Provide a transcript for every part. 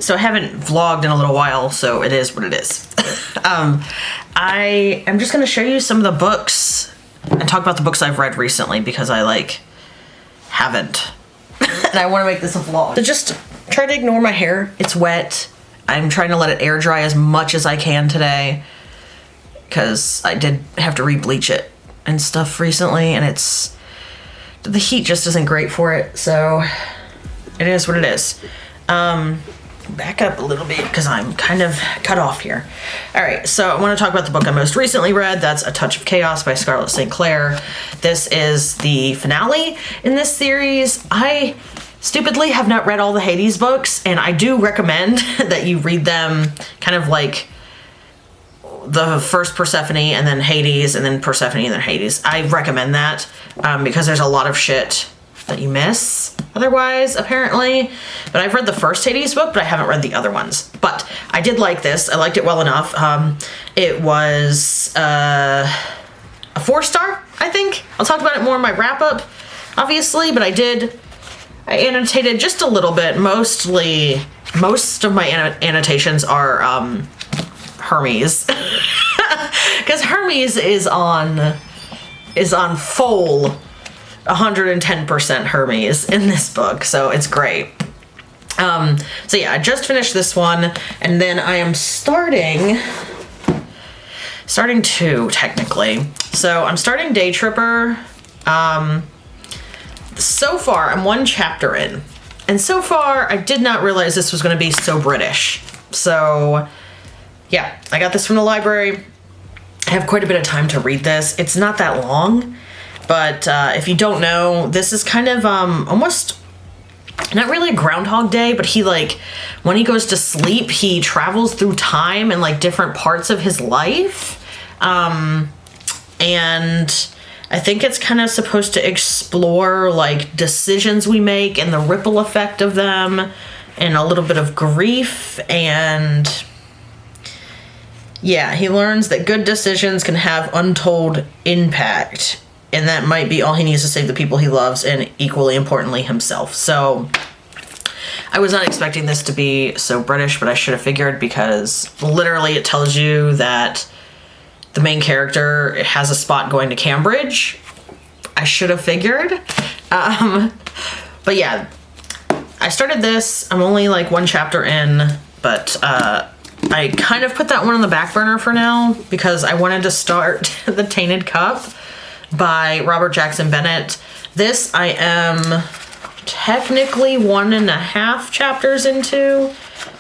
so I haven't vlogged in a little while, so it is what it is. I am just going to show you some of the books and talk about the books I've read recently because I, like, haven't. And I want to make this a vlog. So just try to ignore my hair. It's wet. I'm trying to let it air dry as much as I can today because I did have to re-bleach it and stuff recently, and the heat just isn't great for it, so it is what it is. Back up a little bit because I'm kind of cut off here. All right, so I want to talk about the book I most recently read. That's A Touch of Chaos by Scarlett St. Clair. This is the finale in this series. I stupidly have not read all the Hades books, and I do recommend that you read them kind of like the first Persephone and then Hades and then Persephone and then Hades. I recommend that because there's a lot of shit that you miss otherwise, apparently. But I've read the first Hades book, but I haven't read the other ones. But I did like this. I liked it well enough. It was a 4-star, I think. I'll talk about it more in my wrap-up, obviously, but I annotated just a little bit. Most of my annotations are Hermes. Because Hermes is on full 110% Hermes in this book, so it's great. So yeah, I just finished this one, and then I am starting 2 technically. So I'm starting Day Tripper. So far I'm 1 chapter in, and so far I did not realize this was going to be so British. So yeah, I got this from the library. I have quite a bit of time to read this. It's not that long. But if you don't know, this is kind of almost not really a Groundhog Day, but he, like, when he goes to sleep, he travels through time and, like, different parts of his life. And I think it's kind of supposed to explore, like, decisions we make and the ripple effect of them and a little bit of grief. And yeah, he learns that good decisions can have untold impact. And that might be all he needs to save the people he loves and, equally importantly, himself. So I was not expecting this to be so British, but I should have figured because literally it tells you that the main character has a spot going to Cambridge. I should have figured. But yeah, I started this. I'm only like 1 chapter in, but I kind of put that one on the back burner for now because I wanted to start The Tainted Cup by Robert Jackson Bennett. This I am technically 1.5 chapters into,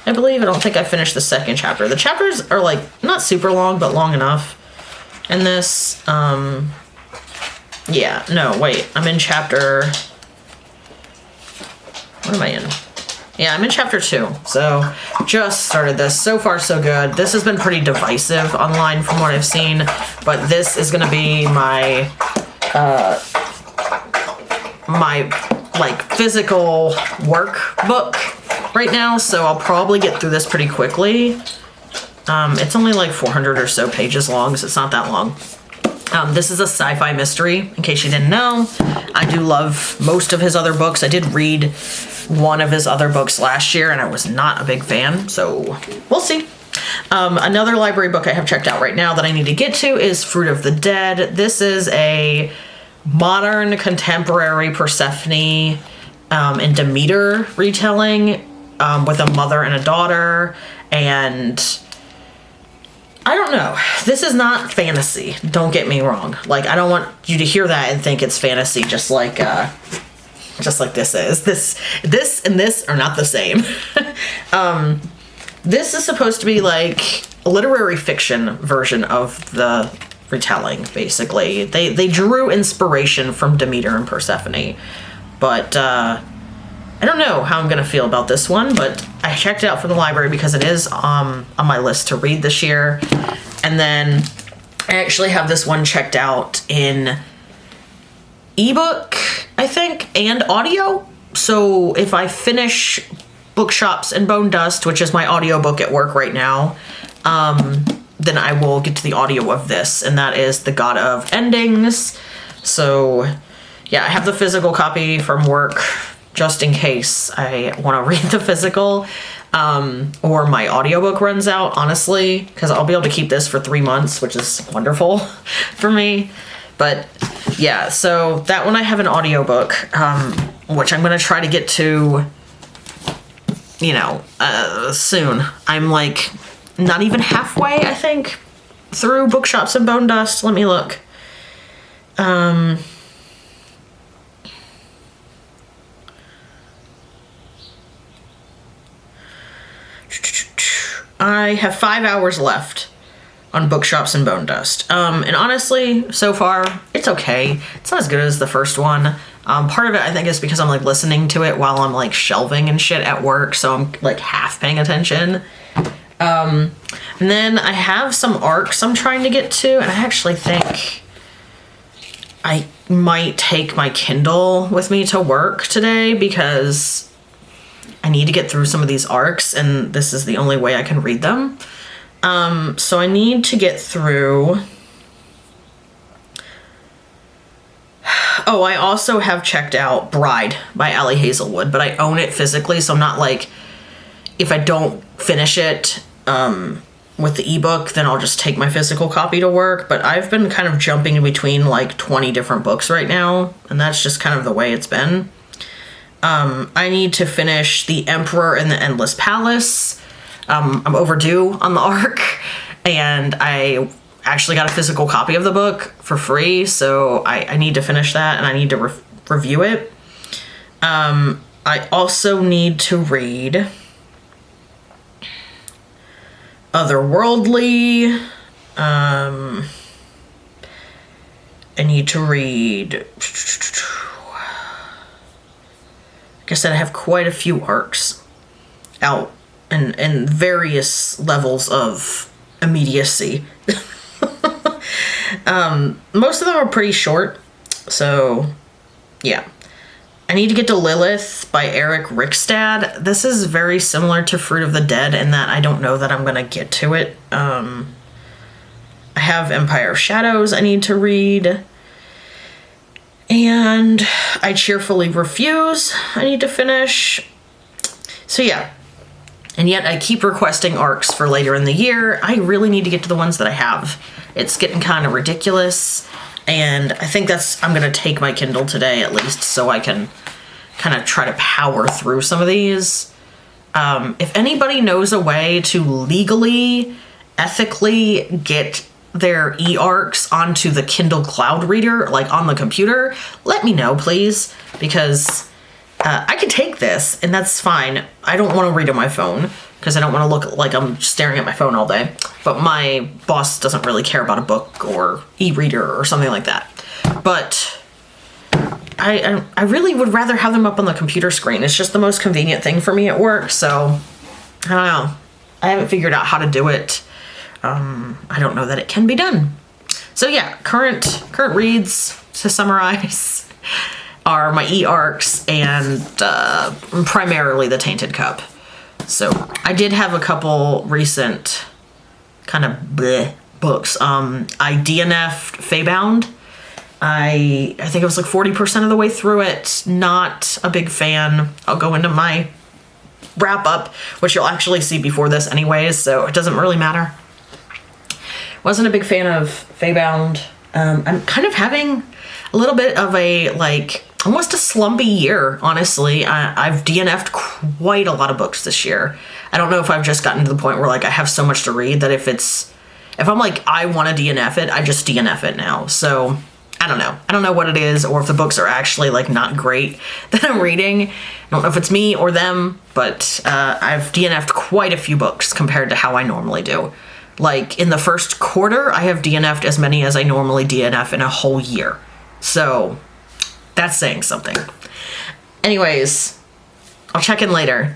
I believe. I don't think I finished the 2nd chapter. The chapters are like not super long, but long enough. And this, yeah, no, wait, I'm in chapter, what am I in? Yeah, I'm in chapter 2, so just started this. So far, so good. This has been pretty divisive online from what I've seen, but this is gonna be my, like, physical workbook right now, so I'll probably get through this pretty quickly. It's only like 400 or so pages long, so it's not that long. This is a sci-fi mystery, in case you didn't know. I do love most of his other books. I did read one of his other books last year, and I was not a big fan, so we'll see. Another library book I have checked out right now that I need to get to is Fruit of the Dead. This is a modern, contemporary Persephone and Demeter retelling with a mother and a daughter, and I don't know. This is not fantasy. Don't get me wrong. Like, I don't want you to hear that and think it's fantasy, just like this is. This and this are not the same. This is supposed to be like a literary fiction version of the retelling, basically. They drew inspiration from Demeter and Persephone, but I don't know how I'm gonna feel about this one, but I checked it out from the library because it is on my list to read this year. And then I actually have this one checked out in ebook, I think, and audio. So if I finish Bookshops and Bone Dust, which is my audiobook at work right now, then I will get to the audio of this, and that is The God of Endings. So yeah, I have the physical copy from work just in case I want to read the physical. or my audiobook runs out, honestly, because I'll be able to keep this for 3 months, which is wonderful for me. But yeah, so that one I have an audiobook, which I'm going to try to get to, you know, soon. I'm like not even halfway, I think, through Bookshops and Bone Dust. Let me look. I have 5 hours left on Bookshops and Bone Dust. And honestly, so far, it's okay. It's not as good as the first one. Part of it, I think, is because I'm like listening to it while I'm like shelving and shit at work, so I'm like half paying attention. And then I have some arcs I'm trying to get to, and I actually think I might take my Kindle with me to work today because I need to get through some of these arcs, and this is the only way I can read them. So I need to get through. Oh, I also have checked out Bride by Ali Hazelwood, but I own it physically, so I'm not like, if I don't finish it with the ebook, then I'll just take my physical copy to work. But I've been kind of jumping in between like 20 different books right now, and that's just kind of the way it's been. I need to finish The Emperor and the Endless Palace. I'm overdue on the arc, and I actually got a physical copy of the book for free, so I need to finish that, and I need to review it. I also need to read Otherworldly. I need to read... Like I said, I have quite a few arcs out and various levels of immediacy. Most of them are pretty short, so yeah. I need to get to Lilith by Eric Rickstad. This is very similar to Fruit of the Dead in that I don't know that I'm going to get to it. I have Empire of Shadows I need to read. And I Cheerfully Refuse I need to finish. So yeah. And yet I keep requesting arcs for later in the year. I really need to get to the ones that I have. It's getting kind of ridiculous. And I think I'm going to take my Kindle today at least so I can kind of try to power through some of these. If anybody knows a way to legally, ethically get their e-arcs onto the Kindle Cloud Reader, like on the computer, let me know, please, because I can take this, and that's fine. I don't want to read on my phone, because I don't want to look like I'm staring at my phone all day, but my boss doesn't really care about a book or e-reader or something like that. But I really would rather have them up on the computer screen. It's just the most convenient thing for me at work, so I don't know. I haven't figured out how to do it. I don't know that it can be done. So yeah, current reads, to summarize, are my e-arcs and primarily The Tainted Cup. So I did have a couple recent kind of bleh books. I DNF'd Feybound. I think it was like 40% of the way through it. Not a big fan. I'll go into my wrap up, which you'll actually see before this anyways, so it doesn't really matter. Wasn't a big fan of Feybound. I'm kind of having a little bit of a, like, almost a slumpy year, honestly. I've DNF'd quite a lot of books this year. I don't know if I've just gotten to the point where, like, I have so much to read that if I'm like, I want to DNF it, I just DNF it now. So, I don't know. I don't know what it is, or if the books are actually, like, not great that I'm reading. I don't know if it's me or them, but I've DNF'd quite a few books compared to how I normally do. Like, in the first quarter, I have DNF'd as many as I normally DNF in a whole year. So, that's saying something. Anyways, I'll check in later.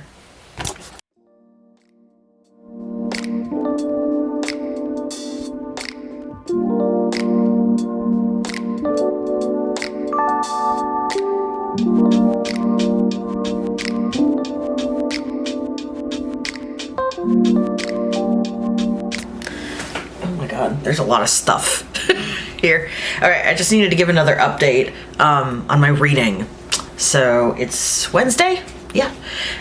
There's a lot of stuff here. All right, I just needed to give another update on my reading. So it's Wednesday. yeah,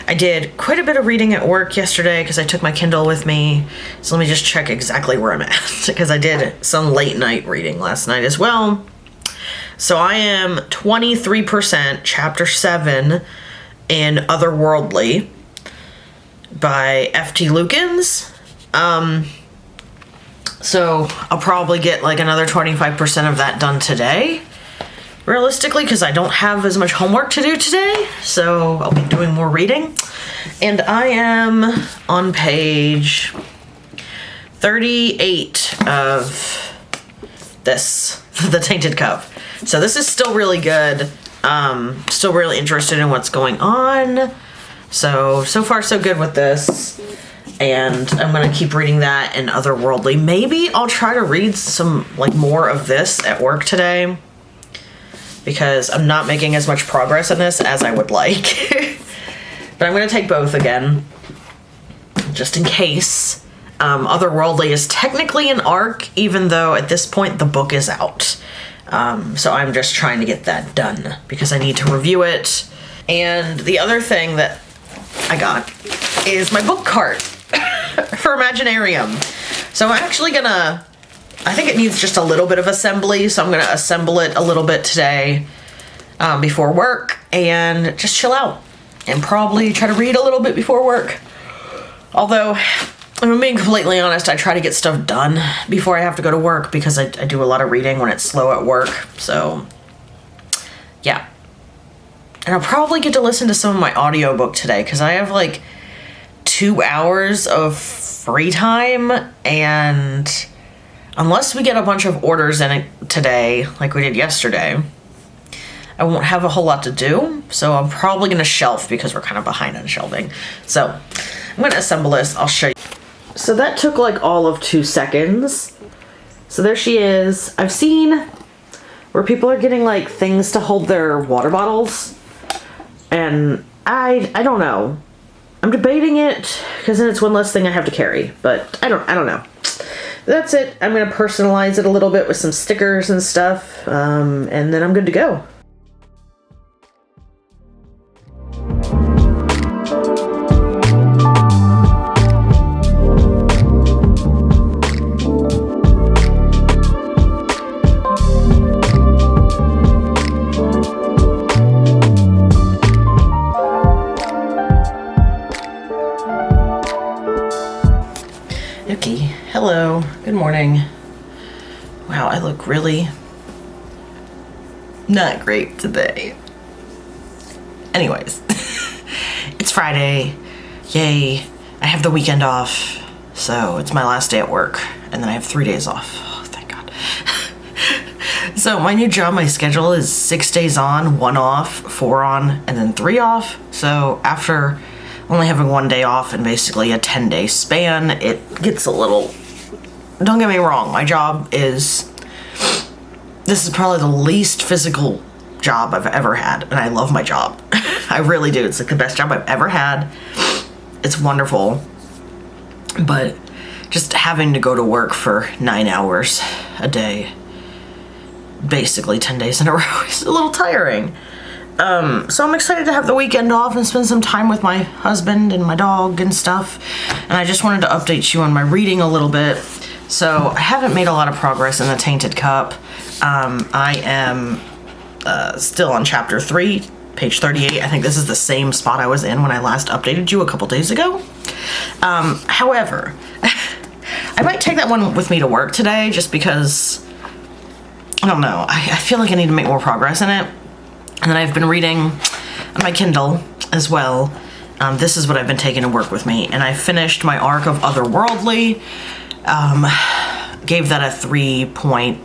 I did quite a bit of reading at work yesterday because I took my Kindle with me. So let me just check exactly where I'm at because I did some late night reading last night as well. So I am 23% chapter 7 in Otherworldly by F.T. Lukens. So I'll probably get like another 25% of that done today, realistically, because I don't have as much homework to do today. So I'll be doing more reading. And I am on page 38 of this, The Tainted Cup. So this is still really good. Still really interested in what's going on. So far so good with this. And I'm going to keep reading that and Otherworldly. Maybe I'll try to read some, like, more of this at work today. Because I'm not making as much progress in this as I would like. But I'm going to take both again. Just in case. Otherworldly is technically an arc, even though at this point the book is out. So I'm just trying to get that done because I need to review it. And the other thing that I got is my book cart for Imaginarium. So I'm actually gonna, I think it needs just a little bit of assembly, so I'm gonna assemble it a little bit today before work and just chill out and probably try to read a little bit before work. Although, if I'm being completely honest, I try to get stuff done before I have to go to work because I do a lot of reading when it's slow at work. So, yeah. And I'll probably get to listen to some of my audiobook today because I have like 2 hours of free time, and unless we get a bunch of orders in it today, like we did yesterday, I won't have a whole lot to do. So I'm probably going to shelf because we're kind of behind on shelving. So I'm going to assemble this. I'll show you. So that took like all of 2 seconds. So there she is. I've seen where people are getting like things to hold their water bottles. And I don't know. I'm debating it because then it's one less thing I have to carry, but I don't know. That's it. I'm going to personalize it a little bit with some stickers and stuff, and then I'm good to go. Hello, good morning. Wow, I look really not great today. Anyways, it's Friday. Yay, I have the weekend off. So it's my last day at work, and then I have 3 days off. Oh, thank God. So my new job, my schedule is 6 days on, 1 off, 4 on, and then 3 off. So after only having 1 day off and basically a 10-day span, it gets a little... Don't get me wrong, my job is... This is probably the least physical job I've ever had, and I love my job. I really do. It's like the best job I've ever had. It's wonderful. But just having to go to work for 9 hours a day, basically 10 days in a row, is a little tiring. So I'm excited to have the weekend off and spend some time with my husband and my dog and stuff. And I just wanted to update you on my reading a little bit. So I haven't made a lot of progress in The Tainted Cup. I am still on chapter 3, page 38. I think this is the same spot I was in when I last updated you a couple days ago. However, I might take that one with me to work today just because, I don't know, I feel like I need to make more progress in it. And then I've been reading on my Kindle as well. This is what I've been taking to work with me. And I finished my arc of Otherworldly. Gave that a 3.5,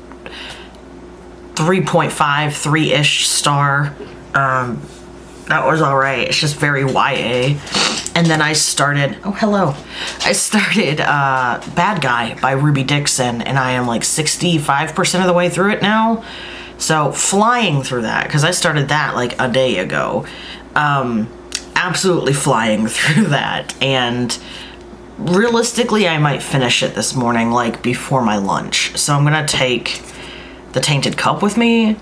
3-ish star. That was alright. It's just very YA. And then I started, oh hello. I started Bad Guy by Ruby Dixon, and I am like 65% of the way through it now. So flying through that, because I started that like a day ago. Absolutely flying through that, and realistically I might finish it this morning, like before my lunch. So I'm gonna take The Tainted Cup with me,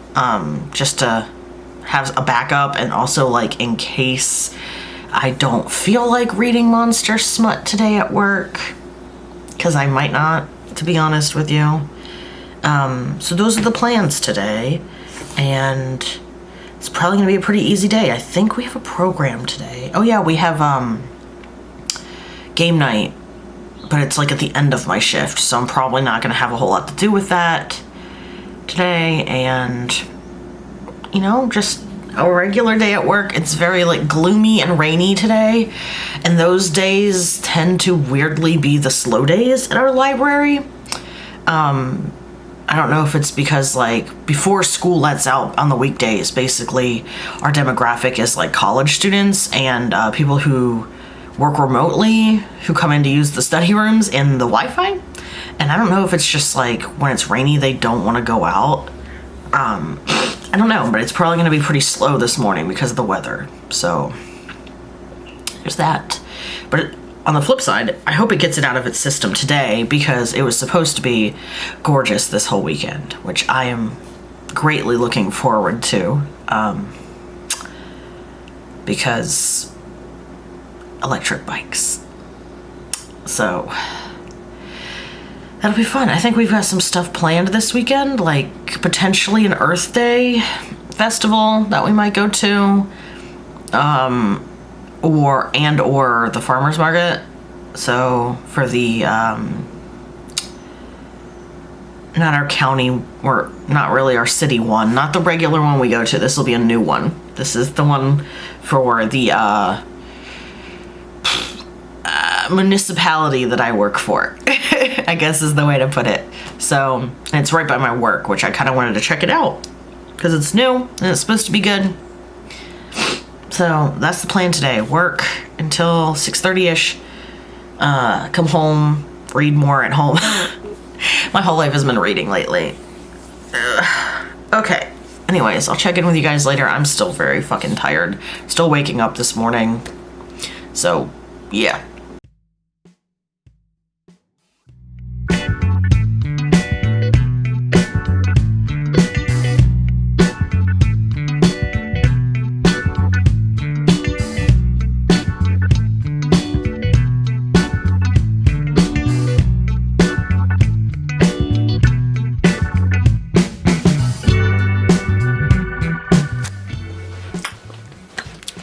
just to have a backup, and also like in case I don't feel like reading monster smut today at work, because I might not, to be honest with you. So those are the plans today, and it's probably gonna be a pretty easy day. I think we have a program today. Oh yeah, we have game night, but it's like at the end of my shift, so I'm probably not gonna have a whole lot to do with that today. And you know, just a regular day at work. It's very like gloomy and rainy today, and those days tend to weirdly be the slow days at our library. I don't know if it's because like before school lets out on the weekdays, basically our demographic is like college students and people who work remotely who come in to use the study rooms and the Wi-Fi. And I don't know if it's just like when it's rainy they don't want to go out. I don't know, but it's probably going to be pretty slow this morning because of the weather. So there's that. But on the flip side, I hope it gets it out of its system today, because it was supposed to be gorgeous this whole weekend, which I am greatly looking forward to, because electric bikes. So that'll be fun. I think we've got some stuff planned this weekend, like potentially an Earth Day festival that we might go to, or the farmer's market. So for the not our county, or not really our city one, not the regular one we go to. This will be a new one. This is the one for the municipality that I work for, I guess is the way to put it. So, and it's right by my work, which I kind of wanted to check it out because it's new and it's supposed to be good. So that's the plan today. Work until 6:30ish. Come home, read more at home. My whole life has been reading lately. Okay. Anyways, I'll check in with you guys later. I'm still very fucking tired. Still waking up this morning. So, yeah.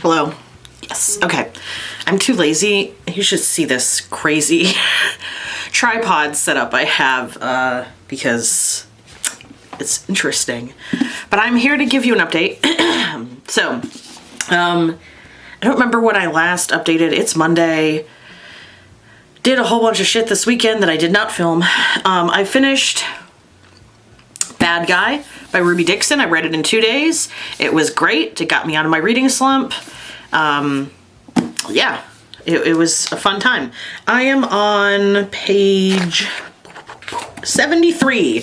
Hello. Yes. Okay. I'm too lazy. You should see this crazy tripod setup I have, because it's interesting. But I'm here to give you an update. So, I don't remember when I last updated. It's Monday. Did a whole bunch of shit this weekend that I did not film. I finished Bad Guy by Ruby Dixon. I read it in 2 days. It was great. It got me out of my reading slump. Yeah, it was a fun time. I am on page 73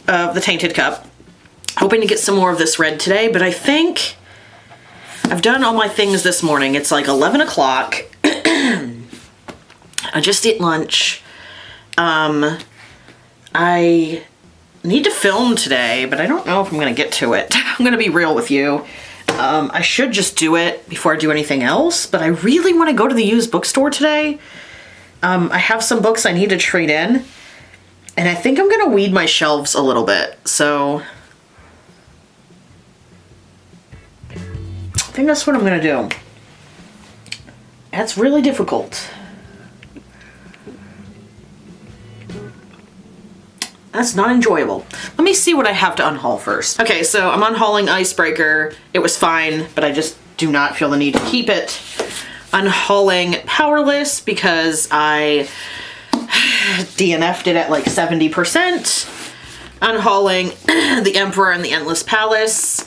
of The Tainted Cup. Hoping to get some more of this read today, but I think I've done all my things this morning. It's like 11 o'clock. I just ate lunch. I need to film today, but I don't know if I'm going to get to it. I'm going to be real with you. I should just do it before I do anything else, but I really want to go to the used bookstore today. I have some books I need to trade in, and I think I'm going to weed my shelves a little bit, so I think that's what I'm going to do. That's really difficult. That's not enjoyable. Let me see what I have to unhaul first. Okay, so I'm unhauling Icebreaker. It was fine, but I just do not feel the need to keep it. Unhauling Powerless because I DNF'd it at like 70%. Unhauling The Emperor and the Endless Palace.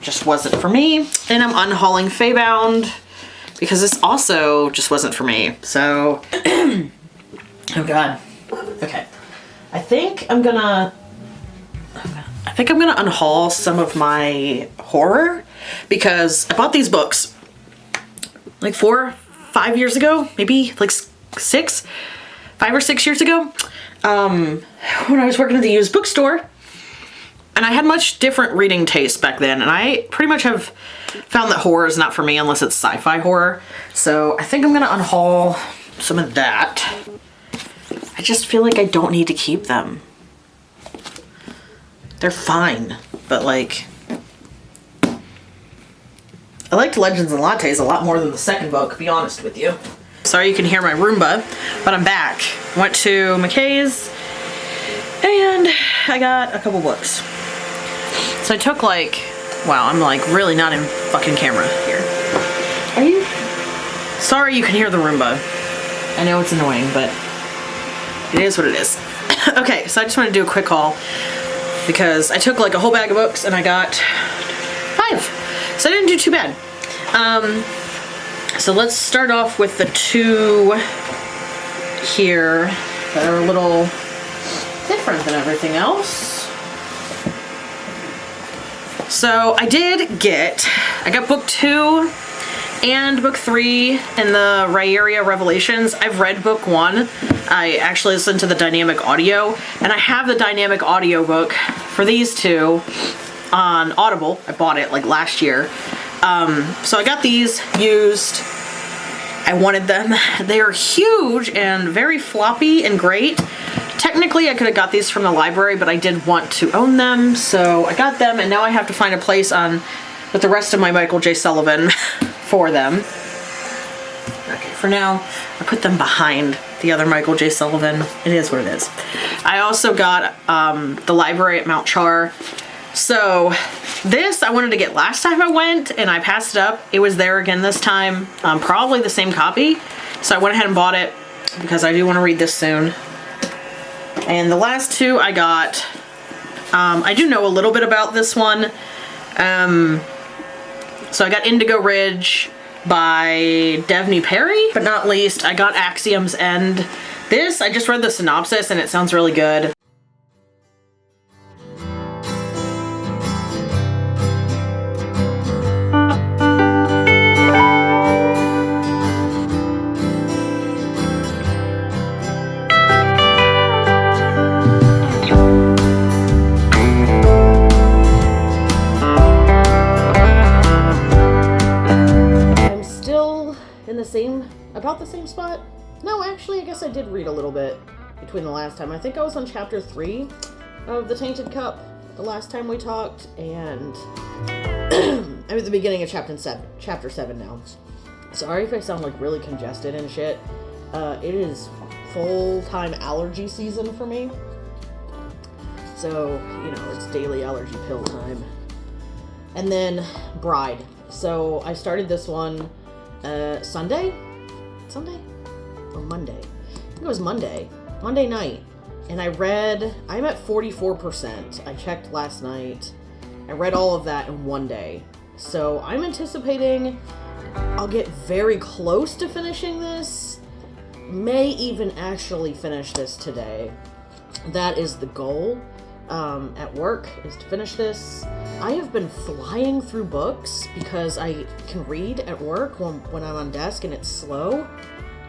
Just wasn't for me. And I'm unhauling Feybound because this also just wasn't for me. So, oh God. Okay. I think I'm gonna unhaul some of my horror because I bought these books like 4-5 years ago, maybe like 5 or 6 years ago, when I was working at the used bookstore, and I had much different reading taste back then, and I pretty much have found that horror is not for me unless it's sci-fi horror. So I think I'm gonna unhaul some of that. I just feel like I don't need to keep them. They're fine, but like, I liked Legends and Lattes a lot more than the second book, to be honest with you. Sorry you can hear my Roomba, but I'm back. Went to McKay's and I got a couple books. So I took like, wow, I'm like really not in fucking camera here. Are you? Sorry you can hear the Roomba. I know it's annoying, but it is what it is. Okay, so I just want to do a quick haul because I took like a whole bag of books and I got 5. So I didn't do too bad. So let's start off with the 2 here that are a little different than everything else. So I got book 2 and book 3 in the Rhaeria Revelations. I've read book 1. I actually listened to the dynamic audio, and I have the dynamic audio book for these 2 on Audible. I bought it like last year. So I got these used. I wanted them. They are huge and very floppy and great. Technically, I could have got these from the library, but I did want to own them, so I got them, and now I have to find a place with the rest of my Michael J. Sullivan for them. Okay, for now, I put them behind the other Michael J. Sullivan. It is what it is. I also got the library at Mount Char. So this I wanted to get last time I went and I passed it up. It was there again this time. Probably the same copy. So I went ahead and bought it because I do want to read this soon. And the last 2 I got, I do know a little bit about this one. So I got Indigo Ridge by Devney Perry, but not least, I got Axiom's End. This, I just read the synopsis and it sounds really good. About the same spot? No, actually, I guess I did read a little bit between the last time. I think I was on chapter 3 of The Tainted Cup the last time we talked, and I'm at the beginning of chapter 7 now. Sorry if I sound like really congested and shit. It is full-time allergy season for me. So, you know, it's daily allergy pill time. And then Bride. So I started this one Sunday or Monday? I think it was Monday night. And I'm at 44%. I checked last night. I read all of that in one day. So I'm anticipating I'll get very close to finishing this. May even actually finish this today. That is the goal at work, is to finish this. I have been flying through books because I can read at work when I'm on desk and it's slow.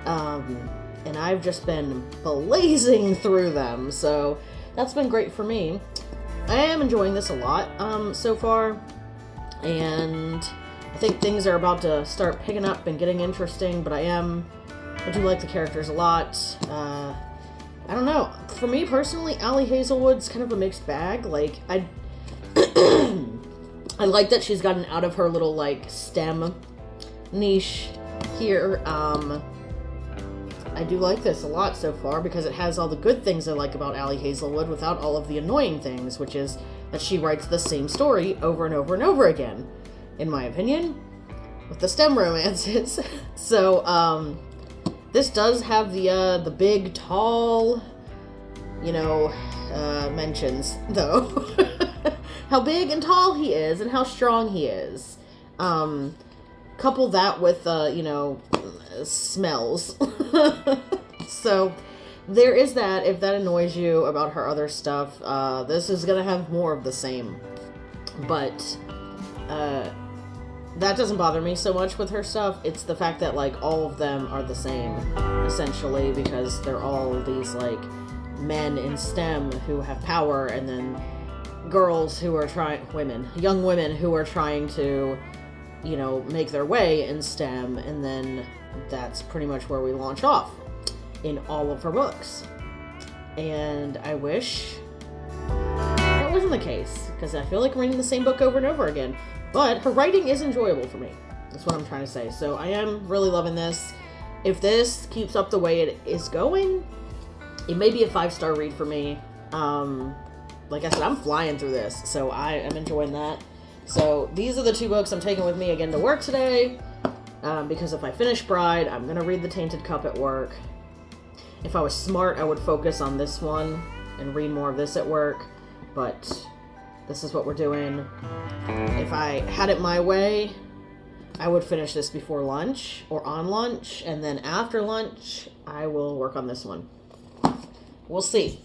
And I've just been blazing through them, so that's been great for me. I am enjoying this a lot so far, and I think things are about to start picking up and getting interesting, but I do like the characters a lot. I don't know. For me personally, Allie Hazelwood's kind of a mixed bag. Like, I like that she's gotten out of her little, like, STEM niche here. I do like this a lot so far because it has all the good things I like about Allie Hazelwood without all of the annoying things, which is that she writes the same story over and over and over again, in my opinion, with the STEM romances. So, this does have the big, tall, mentions, though. How big and tall he is and how strong he is. Couple that with, smells. So, there is that. If that annoys you about her other stuff, this is gonna have more of the same. But, that doesn't bother me so much with her stuff. It's the fact that, like, all of them are the same, essentially, because they're all these, like, men in STEM who have power, and then girls who are young women who are trying to you know, make their way in STEM, and then that's pretty much where we launch off in all of her books. And I wish that wasn't the case, because I feel like I'm reading the same book over and over again. But her writing is enjoyable for me. That's what I'm trying to say. So I am really loving this. If this keeps up the way it is going, it may be a 5-star read for me. Like I said, I'm flying through this, so I am enjoying that. So these are the 2 books I'm taking with me again to work today, because if I finish Bride, I'm going to read The Tainted Cup at work. If I was smart, I would focus on this one and read more of this at work, but this is what we're doing. If I had it my way, I would finish this before lunch or on lunch, and then after lunch, I will work on this one. We'll see.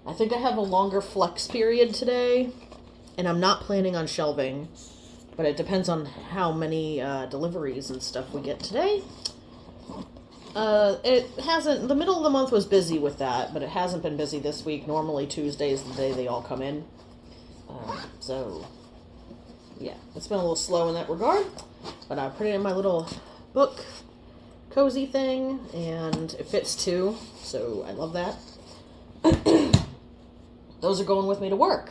I think I have a longer flex period today, and I'm not planning on shelving, but it depends on how many deliveries and stuff we get today. The middle of the month was busy with that, but it hasn't been busy this week. Normally Tuesday is the day they all come in. So, yeah, it's been a little slow in that regard, but I put it in my little book cozy thing, and it fits too, so I love that. Those are going with me to work.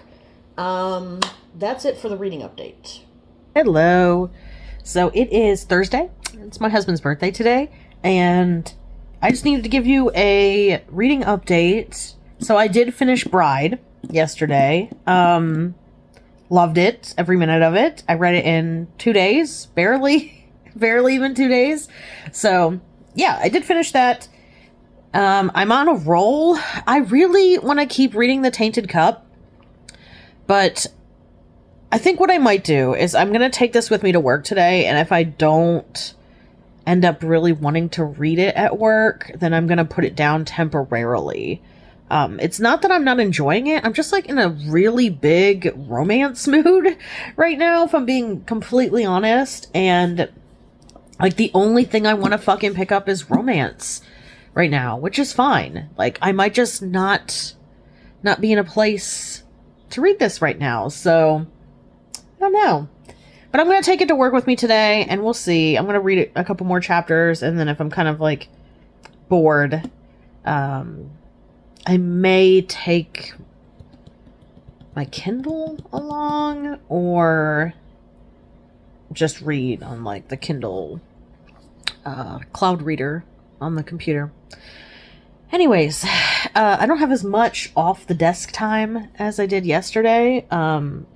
That's it for the reading update. Hello. So it is Thursday. It's my husband's birthday today, and I just needed to give you a reading update. So I did finish Bride yesterday. Loved it, every minute of it. I read it in 2 days, barely even 2 days. So yeah, I did finish that. I'm on a roll. I really want to keep reading The Tainted Cup, but I think what I might do is I'm going to take this with me to work today, and if I don't end up really wanting to read it at work, then I'm going to put it down temporarily. It's not that I'm not enjoying it. I'm just like in a really big romance mood right now, if I'm being completely honest, and like the only thing I want to fucking pick up is romance right now, which is fine. Like, I might just not be in a place to read this right now, so I don't know. But I'm going to take it to work with me today, and we'll see. I'm going to read a couple more chapters, and then if I'm kind of, like, bored, I may take my Kindle along, or just read on, like, the Kindle cloud reader on the computer. Anyways, I don't have as much off the desk time as I did yesterday,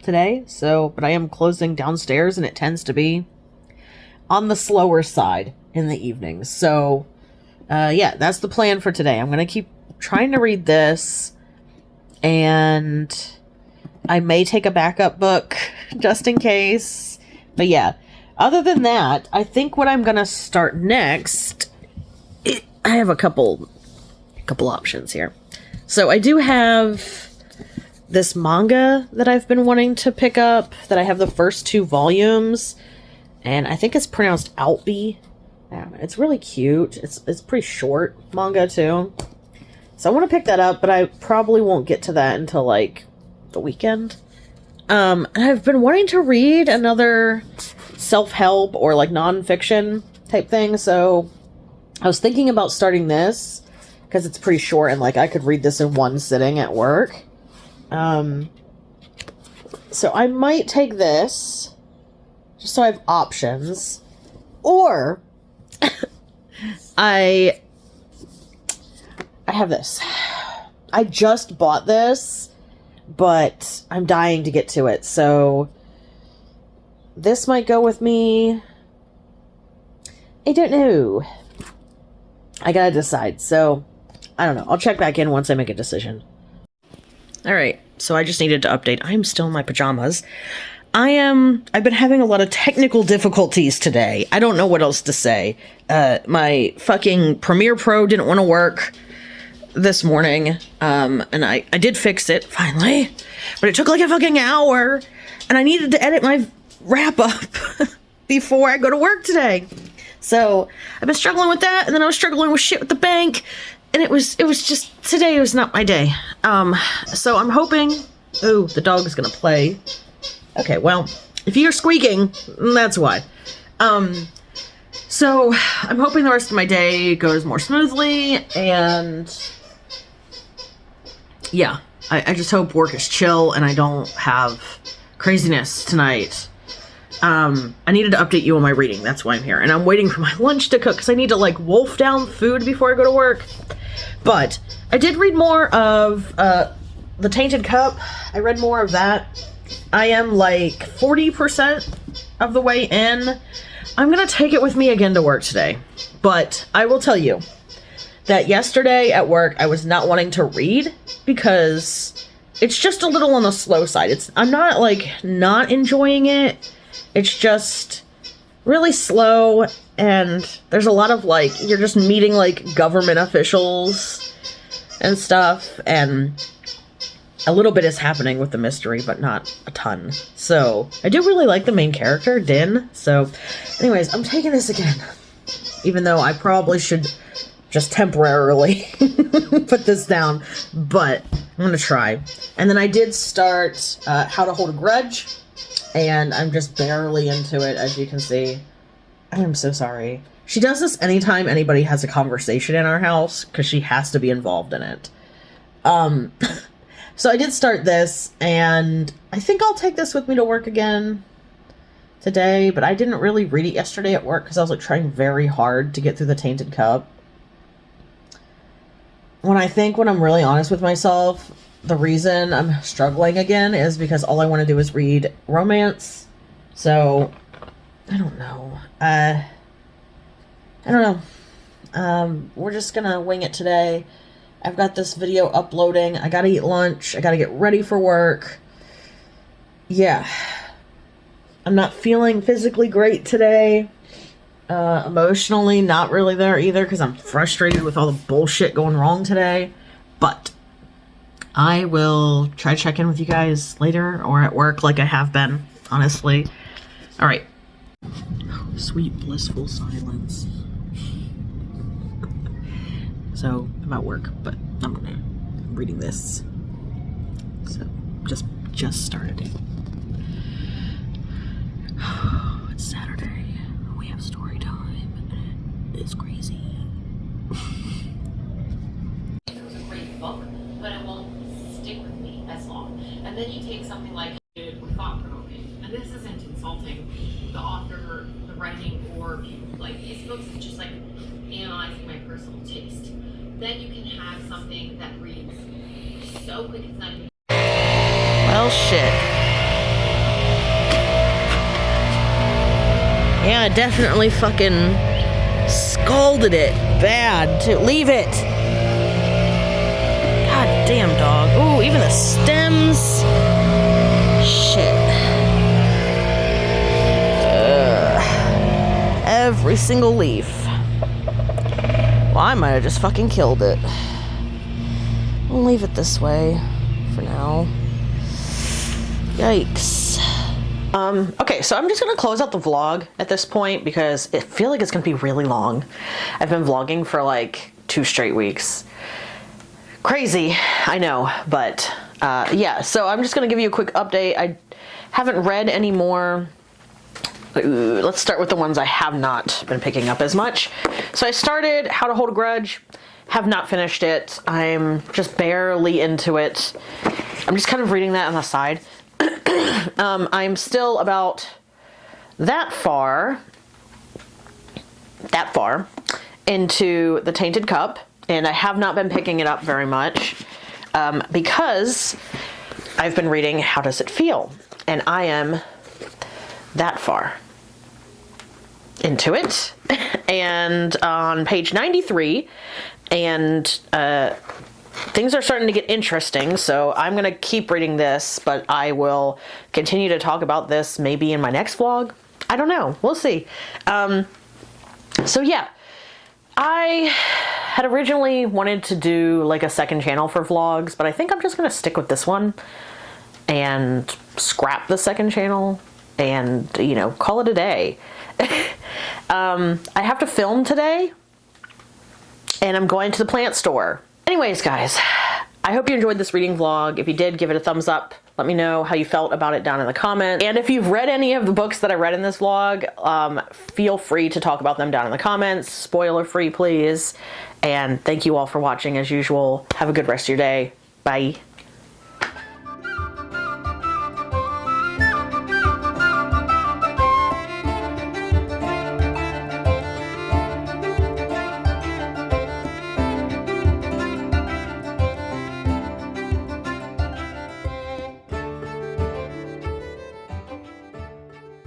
today, but I am closing downstairs, and it tends to be on the slower side in the evenings. So, yeah, that's the plan for today. I'm going to keep trying to read this, and I may take a backup book just in case. But yeah, other than that, I think what I'm going to start next, I have a couple options here. So I do have this manga that I've been wanting to pick up, that I have the first 2 volumes, and I think it's pronounced Outby. It's really cute. It's pretty short manga too. So I want to pick that up, but I probably won't get to that until like the weekend. And I've been wanting to read another self-help or like non-fiction type thing, so I was thinking about starting this because it's pretty short and like I could read this in one sitting at work. So I might take this just so I have options, or I have this. I just bought this, but I'm dying to get to it, so this might go with me. I don't know. I gotta decide, so I don't know. I'll check back in once I make a decision. Alright, so I just needed to update. I'm still in my pajamas. I've been having a lot of technical difficulties today. I don't know what else to say. My fucking Premiere Pro didn't want to work this morning, and I did fix it, finally, but it took like a fucking hour, and I needed to edit my wrap-up before I go to work today. So, I've been struggling with that, and then I was struggling with shit with the bank, and it was just, today was not my day. So I'm hoping, ooh, the dog is gonna play. Okay, well, If you're squeaking, that's why. So I'm hoping the rest of my day goes more smoothly, and yeah, I just hope work is chill and I don't have craziness tonight. I needed to update you on my reading. That's why I'm here. And I'm waiting for my lunch to cook because I need to like wolf down food before I go to work. But I did read more of The Tainted Cup. I read more of that. I am like 40% of the way in. I'm going to take it with me again to work today. But I will tell you that yesterday at work I was not wanting to read because it's just a little on the slow side. I'm not like not enjoying it. It's just really slow, and there's a lot of like, you're just meeting like government officials and stuff, and a little bit is happening with the mystery, but not a ton. So I do really like the main character, Din. So anyways, I'm taking this again, even though I probably should just temporarily put this down, but I'm gonna try. And then I did start How to Hold a Grudge, and I'm just barely into it, as you can see. I am so sorry. She does this anytime anybody has a conversation in our house, because she has to be involved in it. So I did start this, and I think I'll take this with me to work again today, but I didn't really read it yesterday at work, because I was like trying very hard to get through The Tainted Cup. When I'm really honest with myself, the reason I'm struggling again is because all I want to do is read romance. So, I don't know. I don't know. We're just gonna wing it today. I've got this video uploading. I gotta eat lunch. I gotta get ready for work. Yeah. I'm not feeling physically great today. Emotionally, not really there either, because I'm frustrated with all the bullshit going wrong today. But I will try to check in with you guys later or at work like I have been, honestly. All right. Sweet, blissful silence. So, I'm at work, but I'm reading this. So, just started it. It's Saturday. We have story time. It's crazy. It was a great book, but it won't stick with me as long. And then you take something like thought-provoking, and this isn't insulting the author, the writing, or people like these books. It's just like analyzing my personal taste. Then you can have something that reads so quick it's not even. Well, shit. Yeah, I definitely fucking scalded it bad. Leave it. God damn, dog. Ooh, even the stems. Shit. Every single leaf. Well, I might have just fucking killed it. I'll leave it this way for now. Yikes. Okay, so I'm just gonna close out the vlog at this point because I feel like it's gonna be really long. I've been vlogging for like 2 straight weeks. Crazy, I know, but yeah, so I'm just gonna give you a quick update. I haven't read any more. Let's start with the ones I have not been picking up as much. So I started How to Hold a Grudge, have not finished it. I'm just barely into it. I'm just kind of reading that on the side. I'm still about that far into The Tainted Cup, and I have not been picking it up very much because I've been reading How Does It Feel, and I am that far into it. And on page 93, and things are starting to get interesting, so I'm gonna keep reading this, but I will continue to talk about this maybe in my next vlog. I don't know, we'll see. So yeah, I had originally wanted to do like a second channel for vlogs, but I think I'm just gonna stick with this one and scrap the second channel and, you know, call it a day. I have to film today, and I'm going to the plant store. Anyways, guys, I hope you enjoyed this reading vlog. If you did, give it a thumbs up. Let me know how you felt about it down in the comments. And if you've read any of the books that I read in this vlog, feel free to talk about them down in the comments. Spoiler free, please. And thank you all for watching as usual. Have a good rest of your day. Bye.